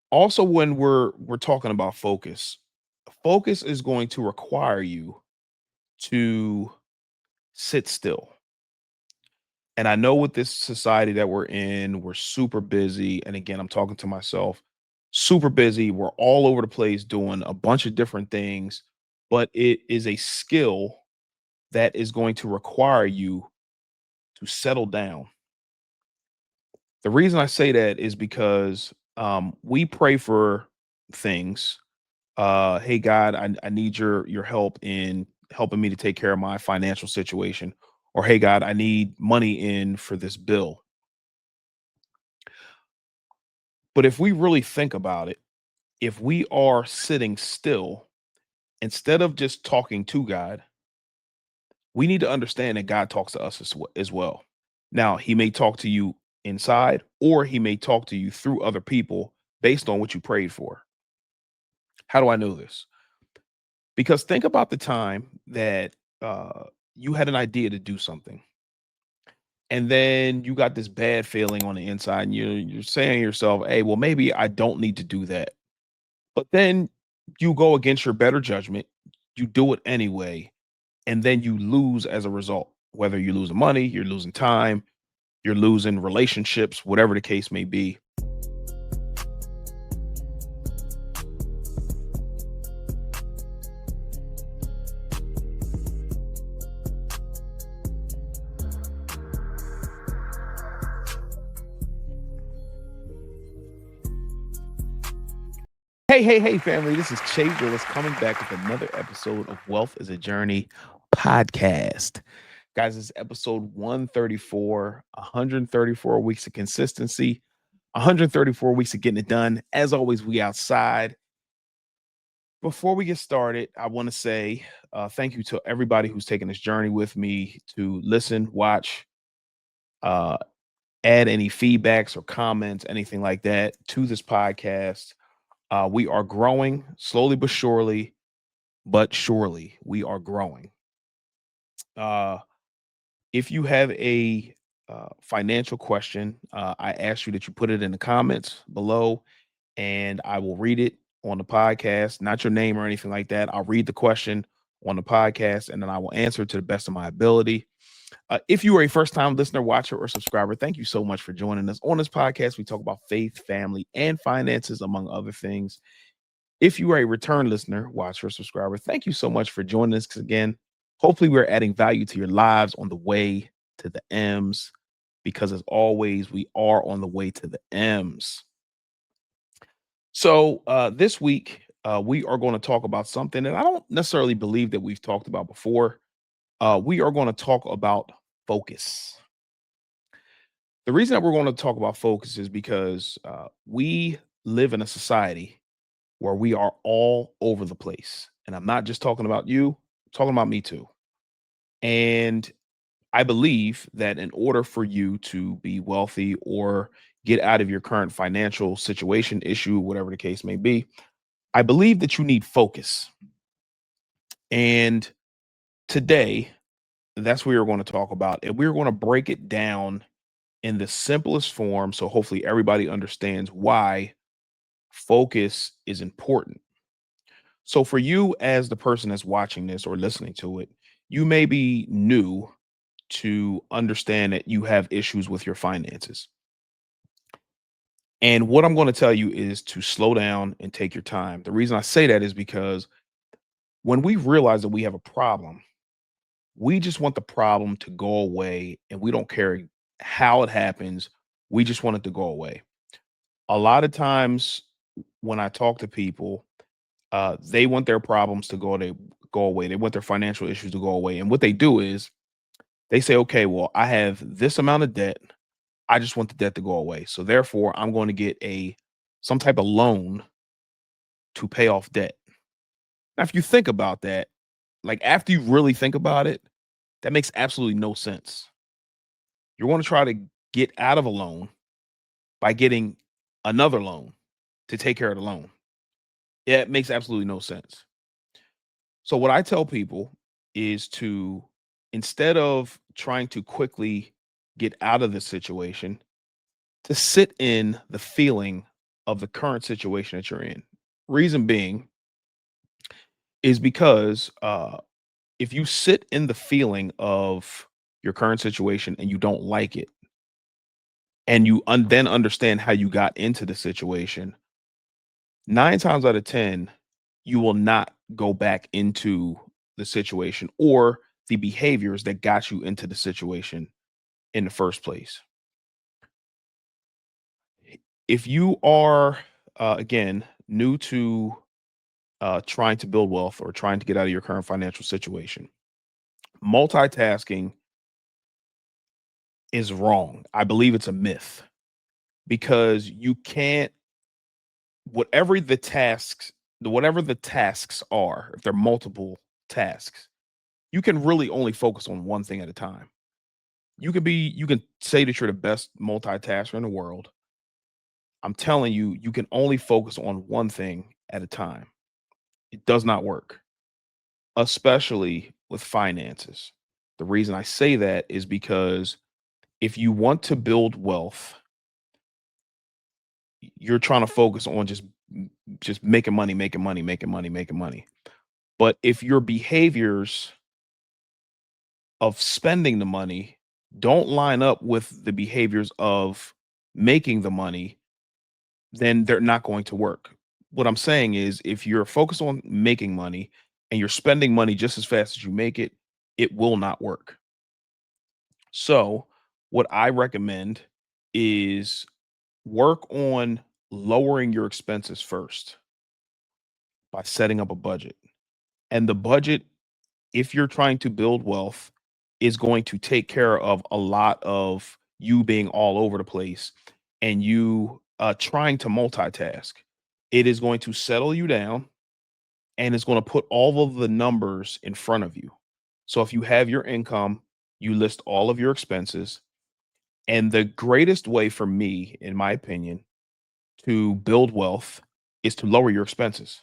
Also, when we're talking about focus, focus is going to require you to sit still. And I know with this society that we're in, we're super busy. And again, I'm talking to myself, super busy. We're all over the place doing a bunch of different things, but it is a skill that is going to require you to settle down. The reason I say that is because we pray for things. Hey God, I need your help in helping me to take care of my financial situation. Or hey God, I need money in for this bill. But if we really think about it, if we are sitting still, instead of just talking to God, we need to understand that God talks to us as well. Now, he may talk to you inside, or he may talk to you through other people based on what you prayed for. How do I know this? Because think about the time that you had an idea to do something, and then you got this bad feeling on the inside, and you're saying to yourself, "Hey, well, maybe I don't need to do that." But then you go against your better judgment, you do it anyway, and then you lose as a result. Whether you're losing money, you're losing time, you're losing relationships, whatever the case may be. Hey, hey, hey, family. This is Che Willis coming back with another episode of Wealth is a Journey podcast. Guys, this is episode 134, 134 weeks of consistency, 134 weeks of getting it done. As always, we outside. Before we get started, I want to say thank you to everybody who's taken this journey with me to listen, watch, uh, add any feedbacks or comments, anything like that to this podcast. We are growing slowly but surely, but surely we are growing. Uh, if you have a financial question, I ask you that you put it in the comments below and I will read it on the podcast, not your name or anything like that. I'll read the question on the podcast and then I will answer it to the best of my ability. If you are a first time listener, watcher, or subscriber, thank you so much for joining us. On this podcast, we talk about faith, family, and finances, among other things. If you are a return listener, watcher, or subscriber, thank you so much for joining us again. Hopefully, we're adding value to your lives on the way to the M's because, as always, we are on the way to the M's. So, this week, we are going to talk about something that I don't necessarily believe that we've talked about before. We are going to talk about focus. The reason that we're going to talk about focus is because we live in a society where we are all over the place. And I'm not just talking about you, I'm talking about me too. And I believe that in order for you to be wealthy or get out of your current financial situation, issue, whatever the case may be, I believe that you need focus. And today, that's what we're going to talk about. And we're going to break it down in the simplest form. So hopefully everybody understands why focus is important. So for you as the person that's watching this or listening to it, you may be new to understand that you have issues with your finances. And what I'm going to tell you is to slow down and take your time. The reason I say that is because when we realize that we have a problem, we just want the problem to go away and we don't care how it happens. We just want it to go away. A lot of times when I talk to people, they want their problems to go away. They want their financial issues to go away. And what they do is they say, okay, well, I have this amount of debt. I just want the debt to go away. So therefore, I'm going to get a some type of loan to pay off debt. Now, if you think about that, like after you really think about it, that makes absolutely no sense. You want to try to get out of a loan by getting another loan to take care of the loan. Yeah, it makes absolutely no sense. So what I tell people is to instead of trying to quickly get out of the situation, to sit in the feeling of the current situation that you're in. Reason being is because if you sit in the feeling of your current situation and you don't like it, and you then understand how you got into the situation, 9 times out of 10, you will not go back into the situation or the behaviors that got you into the situation in the first place. If you are, again, new to trying to build wealth or trying to get out of your current financial situation, multitasking is wrong. I believe it's a myth because you can't, whatever the tasks, whatever the tasks are, if they're multiple tasks, you can really only focus on one thing at a time. You can say that you're the best multitasker in the world. I'm telling you, you can only focus on one thing at a time. It does not work, especially with finances. The reason I say that is because if you want to build wealth, you're trying to focus on just making money, making money, making money, making money. But if your behaviors of spending the money don't line up with the behaviors of making the money, then they're not going to work. What I'm saying is if you're focused on making money and you're spending money just as fast as you make it, it will not work. So, what I recommend is work on lowering your expenses first by setting up a budget. And the budget, if you're trying to build wealth, is going to take care of a lot of you being all over the place and you trying to multitask. It is going to settle you down and it's going to put all of the numbers in front of you. So if you have your income, you list all of your expenses. And the greatest way for me, in my opinion, to build wealth is to lower your expenses.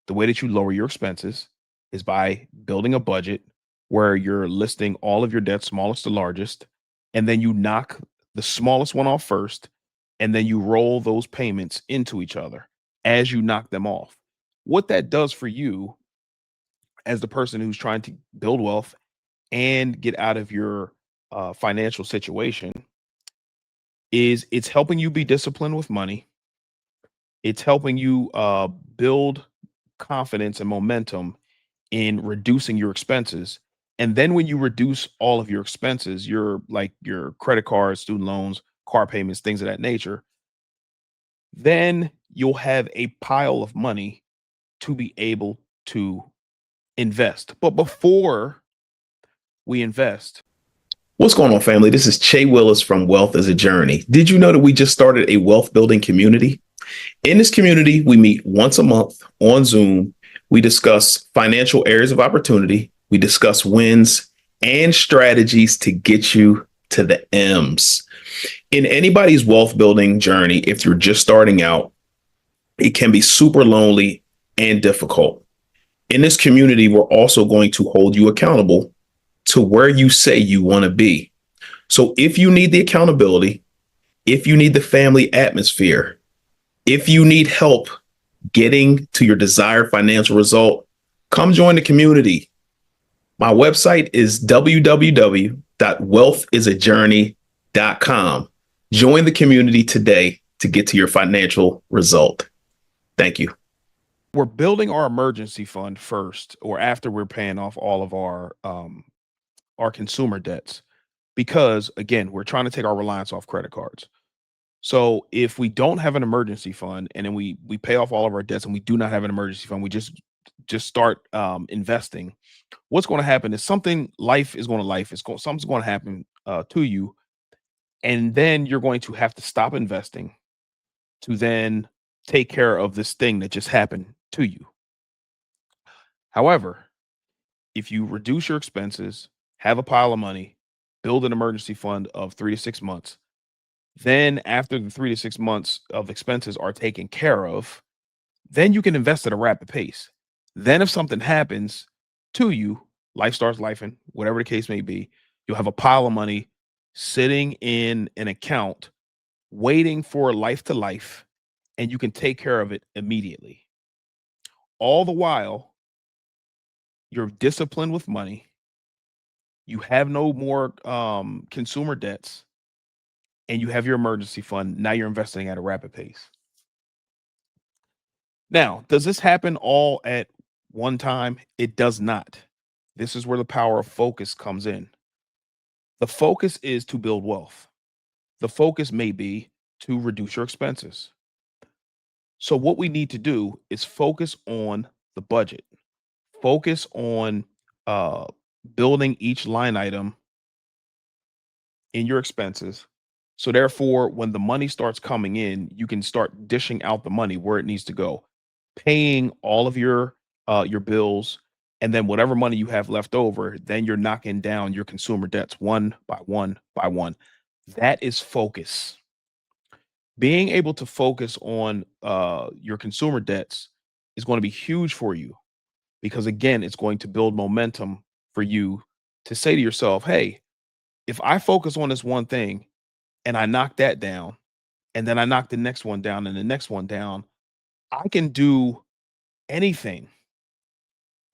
The way that you lower your expenses is by building a budget where you're listing all of your debts, smallest to largest, and then you knock the smallest one off first, and then you roll those payments into each other as you knock them off. What that does for you as the person who's trying to build wealth and get out of your financial situation is it's helping you be disciplined with money. It's helping you build confidence and momentum in reducing your expenses. And then when you reduce all of your expenses, your credit cards, student loans, car payments, things of that nature, then you'll have a pile of money to be able to invest. But before we invest, what's going on, family? This is Che Willis from Wealth as a Journey. Did you know that we just started a wealth building community? In this community, we meet once a month on Zoom. We discuss financial areas of opportunity. We discuss wins and strategies to get you to the M's. In anybody's wealth building journey, if you're just starting out, it can be super lonely and difficult. In this community, we're also going to hold you accountable to where you say you want to be. So if you need the accountability, if you need the family atmosphere, if you need help getting to your desired financial result, come join the community. My website is www.wealthisajourney.com. Join the community today to get to your financial result. Thank you. We're building our emergency fund first, or after we're paying off all of our consumer debts, because again, we're trying to take our reliance off credit cards. So if we don't have an emergency fund and then we pay off all of our debts and we do not have an emergency fund, we just start investing. What's going to happen is life is going to life. Something's going to happen to you, and then you're going to have to stop investing to then take care of this thing that just happened to you. However, if you reduce your expenses, have a pile of money, build an emergency fund of 3 to 6 months, then after the 3 to 6 months of expenses are taken care of, then you can invest at a rapid pace. Then if something happens to you, life starts lifing, whatever the case may be, you'll have a pile of money sitting in an account waiting for life to life. and you can take care of it immediately. All the while, you're disciplined with money. You have no more consumer debts, and you have your emergency fund. Now you're investing at a rapid pace. Now, does this happen all at one time? It does not. This is where the power of focus comes in. The focus is to build wealth. The focus may be to reduce your expenses. So, what we need to do is focus on the budget, focus on uh, building each line item in your expenses. So, therefore, when the money starts coming in, you can start dishing out the money where it needs to go, paying all of your bills, and then whatever money you have left over, then you're knocking down your consumer debts one by one by one. That is focus. Being able to focus on your consumer debts is going to be huge for you because again, it's going to build momentum for you to say to yourself, "Hey, if I focus on this one thing and I knock that down, and then I knock the next one down and the next one down, I can do anything."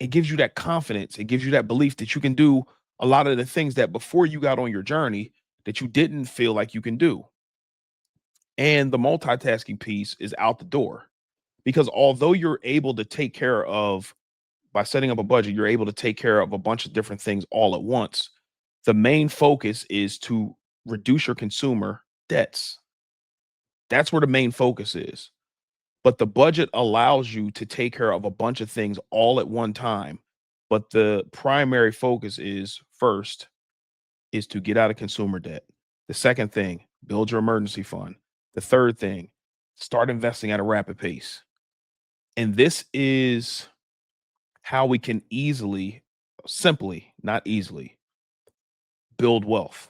It gives you that confidence. It gives you that belief that you can do a lot of the things that before you got on your journey that you didn't feel like you can do. And the multitasking piece is out the door because although you're able to take care of by setting up a budget, you're able to take care of a bunch of different things all at once. The main focus is to reduce your consumer debts. That's where the main focus is. But the budget allows you to take care of a bunch of things all at one time. But the primary focus is first is to get out of consumer debt. The second thing, build your emergency fund. The third thing, start investing at a rapid pace. And this is how we can easily, simply, not easily, build wealth.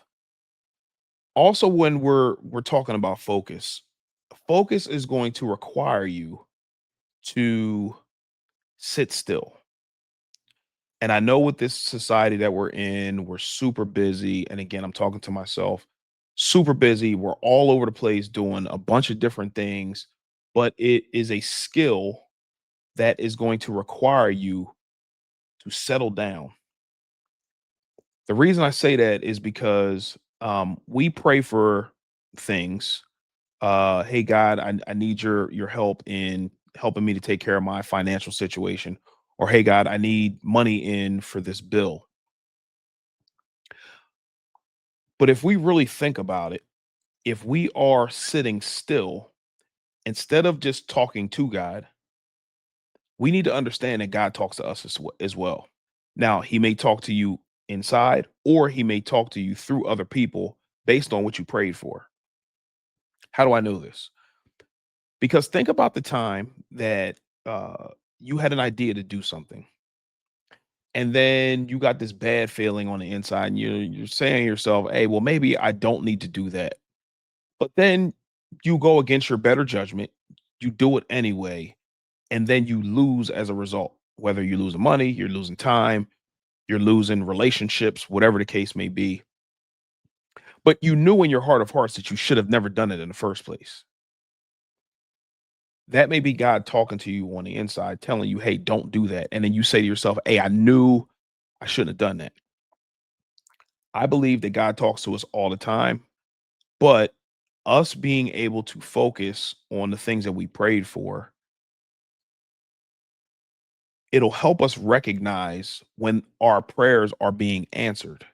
Also, when we're talking about focus, focus is going to require you to sit still. And I know with this society that we're in, we're super busy. And again, I'm talking to myself, super busy. We're all over the place doing a bunch of different things, but it is a skill that is going to require you to settle down. The reason I say that is because we pray for things. Hey God, I need your help in helping me to take care of my financial situation. Or hey God, I need money in for this bill. But if we really think about it, if we are sitting still, instead of just talking to God, we need to understand that God talks to us as well. Now, he may talk to you inside, or he may talk to you through other people based on what you prayed for. How do I know this? Because think about the time that you had an idea to do something, and then you got this bad feeling on the inside, and you're saying to yourself, "Hey, well, maybe I don't need to do that." But then you go against your better judgment, you do it anyway, and then you lose as a result. Whether you're losing money, you're losing time, you're losing relationships, whatever the case may be. But you knew in your heart of hearts that you should have never done it in the first place. That may be God talking to you on the inside, telling you, hey, don't do that. And then you say to yourself, hey, I knew I shouldn't have done that. I believe that God talks to us all the time, but us being able to focus on the things that we prayed for, it'll help us recognize when our prayers are being answered.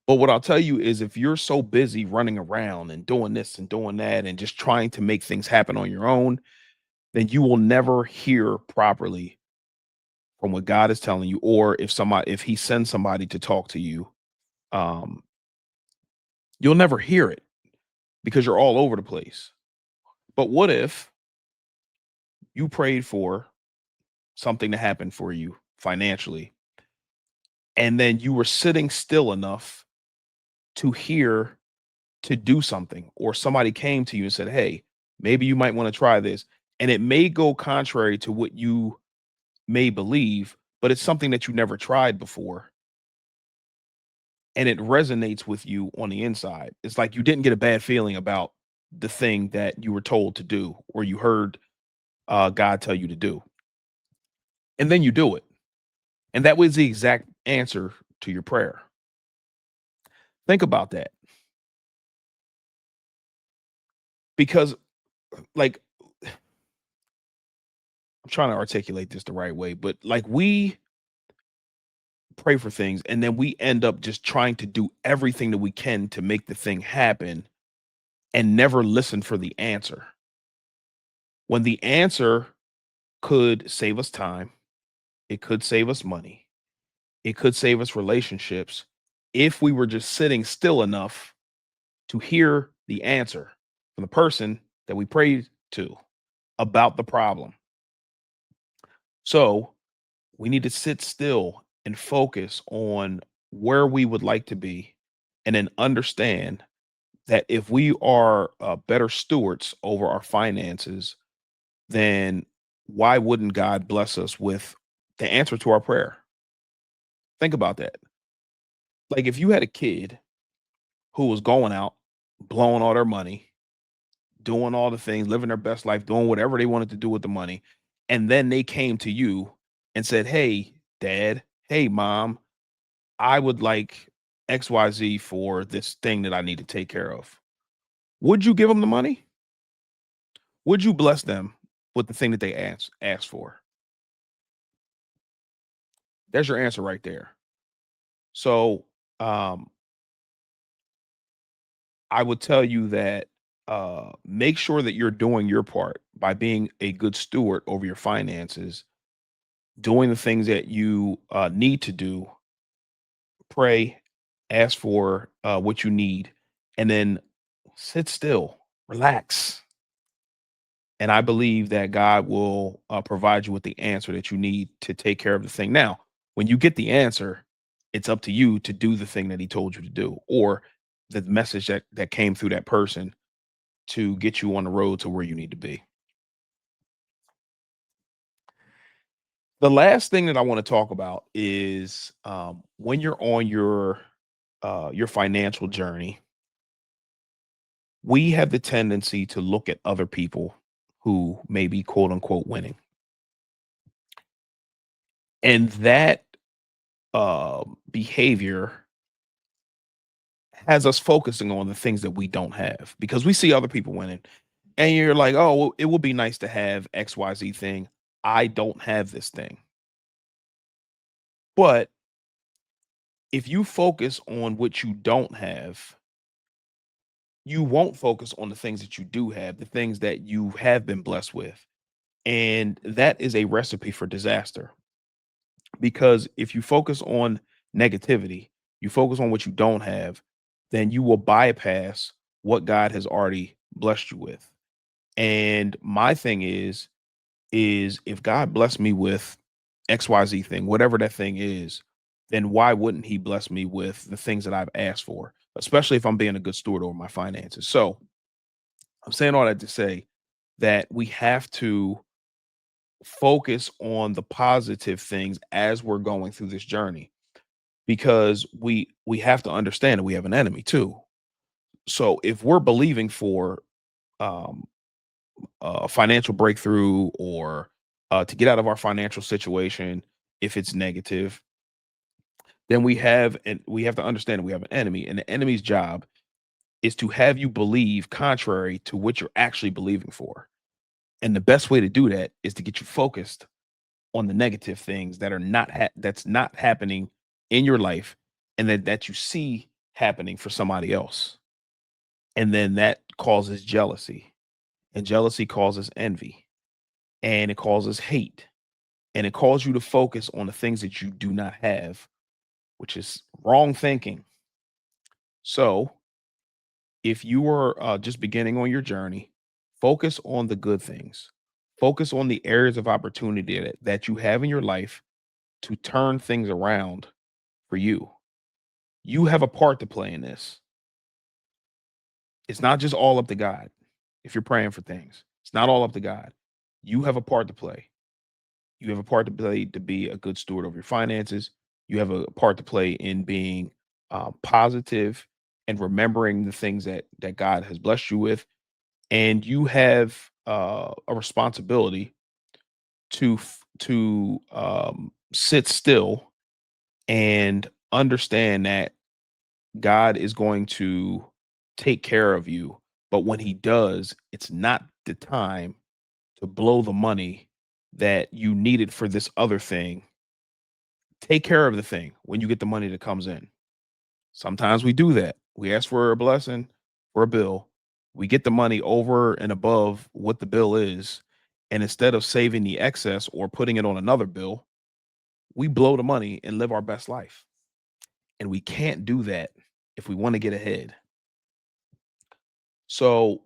But what I'll tell you is if you're so busy running around and doing this and doing that and just trying to make things happen on your own, then you will never hear properly from what God is telling you. Or if he sends somebody to talk to you, um, you'll never hear it because you're all over the place. But what if you prayed for something to happen for you financially, and then you were sitting still enough to hear to do something, or somebody came to you and said, "Hey, maybe you might want to try this." And it may go contrary to what you may believe, but it's something that you never tried before and it resonates with you on the inside. It's like you didn't get a bad feeling about the thing that you were told to do or you heard God tell you to do, and then you do it. And that was the exact answer to your prayer. Think about that because, like, I'm trying to articulate this the right way, but like we pray for things and then we end up just trying to do everything that we can to make the thing happen and never listen for the answer. When the answer could save us time, it could save us money, it could save us relationships if we were just sitting still enough to hear the answer from the person that we prayed to about the problem. So we need to sit still and focus on where we would like to be and then understand that if we are better stewards over our finances, then why wouldn't God bless us with the answer to our prayer? Think about that. Like if you had a kid who was going out, blowing all their money, doing all the things, living their best life, doing whatever they wanted to do with the money, and then they came to you and said, "Hey, dad, hey, mom, I would like XYZ for this thing that I need to take care of." Would you give them the money? Would you bless them with the thing that they asked for? There's your answer right there. So, um, I would tell you that make sure that you're doing your part by being a good steward over your finances, doing the things that you need to do, pray, ask for what you need, and then sit still, relax. And I believe that God will provide you with the answer that you need to take care of the thing. Now, when you get the answer, it's up to you to do the thing that He told you to do, or the message that came through that person to get you on the road to where you need to be. The last thing that I want to talk about is when you're on your financial journey, we have the tendency to look at other people who may be quote unquote winning, and that behavior has us focusing on the things that we don't have because we see other people winning, and you're like, oh, well, it would be nice to have XYZ thing. I don't have this thing. But if you focus on what you don't have, you won't focus on the things that you do have, the things that you have been blessed with. And that is a recipe for disaster because if you focus on negativity, you focus on what you don't have, then you will bypass what God has already blessed you with. And my thing is if God blessed me with XYZ thing, whatever that thing is, then why wouldn't he bless me with the things that I've asked for, especially if I'm being a good steward over my finances. So I'm saying all that to say that we have to focus on the positive things as we're going through this journey because we have to understand that we have an enemy too. So if we're believing for um a financial breakthrough or to get out of our financial situation if it's negative, then we have to understand that we have an enemy, and the enemy's job is to have you believe contrary to what you're actually believing for. And the best way to do that is to get you focused on the negative things that are that's not happening in your life and that you see happening for somebody else. And then that causes jealousy, and jealousy causes envy, and it causes hate, and it calls you to focus on the things that you do not have, which is wrong thinking. So, if you are just beginning on your journey, focus on the good things. Focus on the areas of opportunity that you have in your life to turn things around for you. You have a part to play in this. It's not just all up to God. If you're praying for things, it's not all up to God. You have a part to play. You have a part to play to be a good steward of your finances. You have a part to play in being positive and remembering the things that God has blessed you with. and you have a responsibility to sit still and understand that God is going to take care of you. But when He does, it's not the time to blow the money that you needed for this other thing. Take care of the thing when you get the money that comes in. Sometimes we do that. We ask for a blessing for a bill. We get the money over and above what the bill is. And instead of saving the excess or putting it on another bill, we blow the money and live our best life. And we can't do that if we want to get ahead. So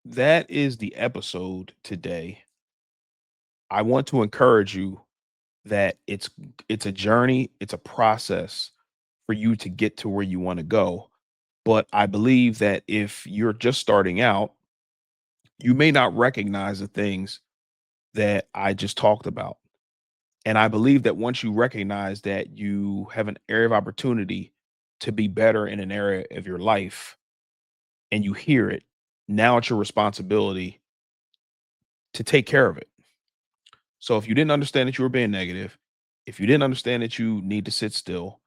that is the episode today. I want to encourage you that it's a journey, it's a process for you to get to where you want to go. But I believe that if you're just starting out, you may not recognize the things that I just talked about. And I believe that once you recognize that you have an area of opportunity to be better in an area of your life and you hear it, now it's your responsibility to take care of it. So if you didn't understand that you were being negative, if you didn't understand that you need to sit still,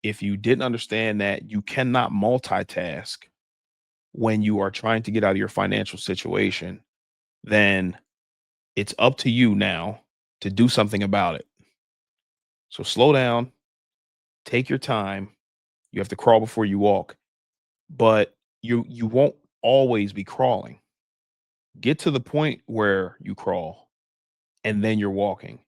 if you didn't understand that you cannot multitask when you are trying to get out of your financial situation, then it's up to you now to do something about it. So slow down, take your time. You have to crawl before you walk, but you won't always be crawling. Get to the point where you crawl and then you're walking.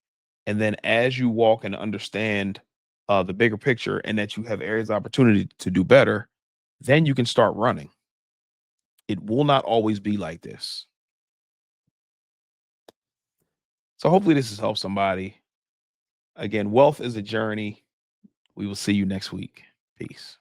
And then as you walk and understand the bigger picture and that you have areas of opportunity to do better, then you can start running. It will not always be like this. So hopefully this has helped somebody. Again, wealth is a journey. We will see you next week. Peace.